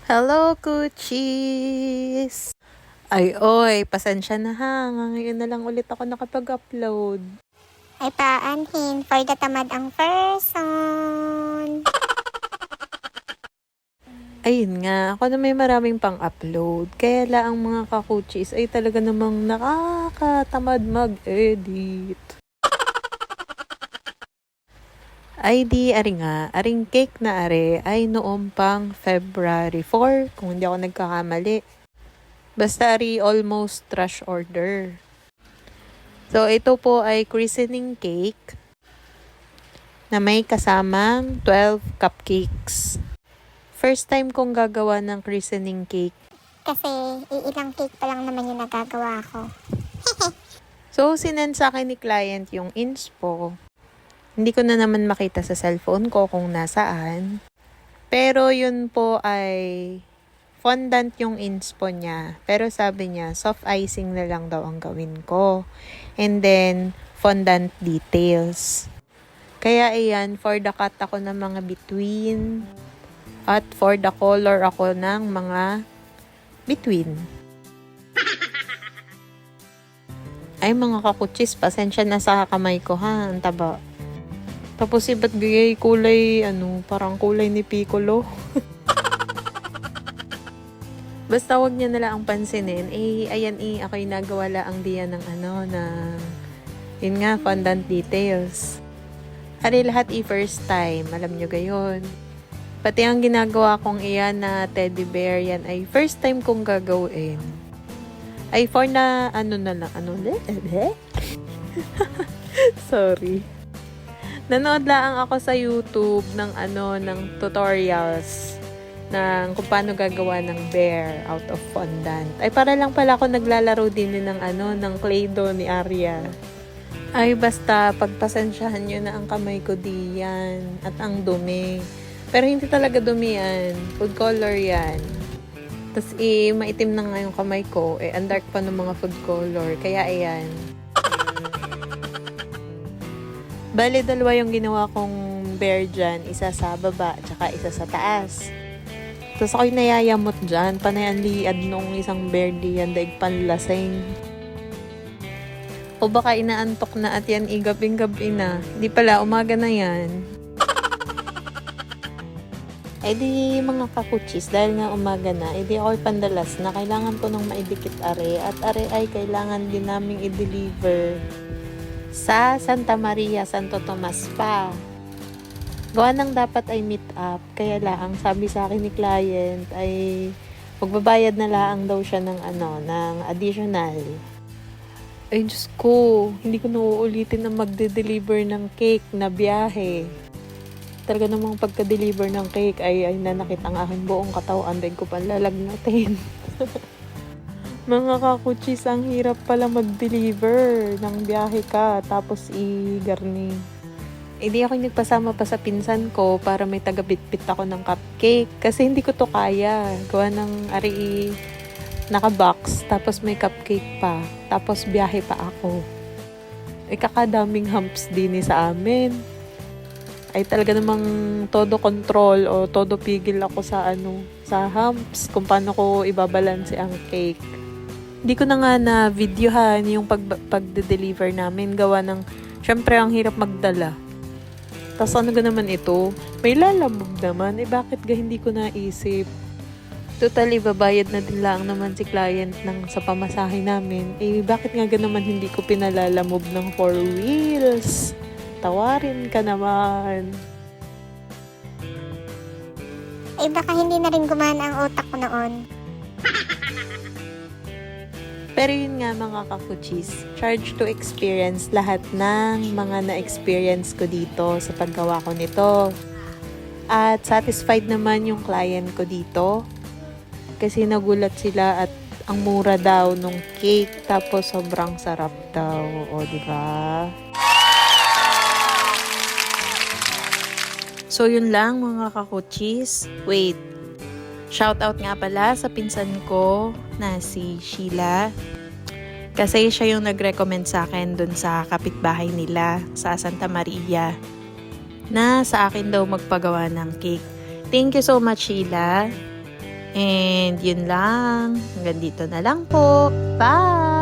Hello, Kuchis! Ay, oy, pasensya na ha. Ngayon na lang ulit ako nakapag-upload. Ay paanhin, for the tamad ang person. Ayun nga, ako na may maraming pang-upload. Kaya lang ang mga kakuchis ay talaga namang nakakatamad mag-edit. Ay di, ari nga, aring cake na ari ay noong pang February 4, kung hindi ako nagkakamali. Basta ari almost trash order. So, ito po ay christening cake na may kasamang 12 cupcakes. First time kong gagawa ng christening cake. Kasi iilang cake pa lang naman yung nagagawa ko. So, sinend sa akin ni client yung inspo. Hindi ko na naman makita sa cellphone ko kung nasaan. Pero yun po ay fondant yung inspo niya. Pero sabi niya, soft icing na lang daw ang gawin ko. And then, fondant details. Kaya ayan, for the cut ako ng mga between. At for the color ako ng mga between. Ay mga kakuchis, pasensya na sa kamay ko ha, ang taba. Tapos ba't bigay kulay, parang kulay ni Piccolo. Basta wag niya na lang ang pansinin. Ayan ako'y nagawa lang diyan ng yun nga, fondant details. Ari lahat first time, alam nyo gayon. Pati ang ginagawa kong iyan na teddy bear, yan ay first time kong gagawin. Ay for na, sorry. Nanood lang ako sa YouTube ng tutorials ng kung paano gagawa ng bear out of fondant. Ay para lang pala ako naglalaro din ng clay dough ni Arya. Ay basta pagpasensyahan nyo na ang kamay ko diyan at ang dumi. Pero hindi talaga dumi yan. Food color yan. Tapos maitim na nga yung kamay ko. Ang dark pa ng mga food color. Kaya ayan. Bale, dalawa yung ginawa kong bear dyan. Isa sa baba, tsaka isa sa taas. Tapos ako'y nayayamot dyan. Panay ang liad nung isang bear diyan. Daig panlasing. O baka inaantok na at yan igabing-gabi na. Di pala, umaga na yan. Eh di mga kakuchis, dahil nga umaga na, di ako'y pandalas na kailangan ko nang maidikit are. At are ay kailangan din naming i-deliver sa Santa Maria, Santo Tomas pa. Gawa nang dapat ay meet up. Kaya lang, sabi sa akin ni client ay magbabayad na lang daw siya ng ng additional. Ay Diyos ko, hindi ko na uulitin na magde-deliver ng cake na biyahe. Talaga namang pagka-deliver ng cake ay nanakit ang aking buong katawan. Dahil ko panlalagnatin. Mga kakuchis, ang hirap pala mag-deliver ng biyahe ka tapos i-garni. Di ako nagpasama pa sa pinsan ko para may taga-bitbit ako ng cupcake. Kasi hindi ko to kaya. Gawa ng naka-box tapos may cupcake pa. Tapos biyahe pa ako. Kakadaming humps din sa amin. Ay talaga namang todo control o todo pigil ako sa humps kung paano ko ibabalanse ang cake. Hindi ko na nga na videohan yung pagde-deliver namin. Gawa ng, syempre ang hirap magdala. Tapos naman ito? May lalamog naman. Bakit hindi ko naisip? Totally, babayad na din lang naman si client sa pamasahe namin. Bakit nga naman hindi ko pinalalamob ng 4 wheels? Tawarin ka naman. Baka hindi na rin gumana ang utak ko noon. Pero yun nga mga kakuchis, charge to experience lahat ng mga na-experience ko dito sa paggawa ko nito. At satisfied naman yung client ko dito. Kasi nagulat sila at ang mura daw nung cake tapos sobrang sarap daw. O diba? So yun lang mga kakuchis. Wait. Shoutout nga pala sa pinsan ko na si Sheila. Kasi siya yung nag-recommend sa akin dun sa kapitbahay nila sa Santa Maria na sa akin daw magpagawa ng cake. Thank you so much, Sheila. And yun lang. Hanggang dito na lang po. Bye!